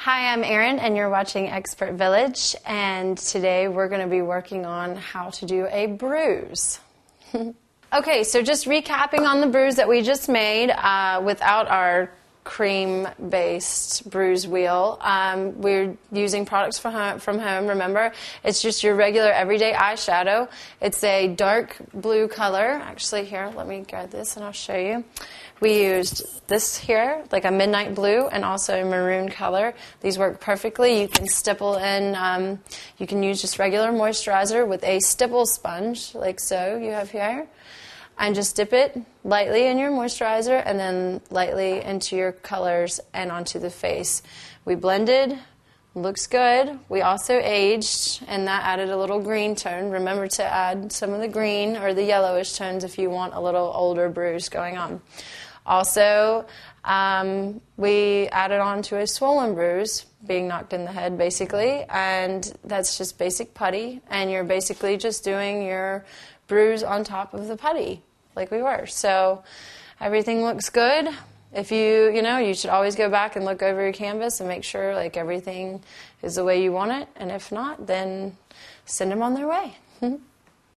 Hi, I'm Erin, and you're watching Expert Village, and today we're going to be working on how to do a bruise. Okay, so just recapping on the bruise that we just made without our cream-based bruise wheel. We're using products from home, remember? It's just your regular everyday eyeshadow. It's a dark blue color. Actually, here, let me grab this and I'll show you. We used this here, like a midnight blue, and also a maroon color. These work perfectly. You can stipple in, you can use just regular moisturizer with a stipple sponge, like so you have here. And just dip it lightly in your moisturizer and then lightly into your colors and onto the face. We blended, looks good. We also aged, and that added a little green tone. Remember to add some of the green or the yellowish tones if you want a little older bruise going on. Also, we added on to a swollen bruise, being knocked in the head basically, and that's just basic putty, and you're basically just doing your bruise on top of the putty like we were. So everything looks good. If you should always go back and look over your canvas and make sure like everything is the way you want it, and if not, then send them on their way.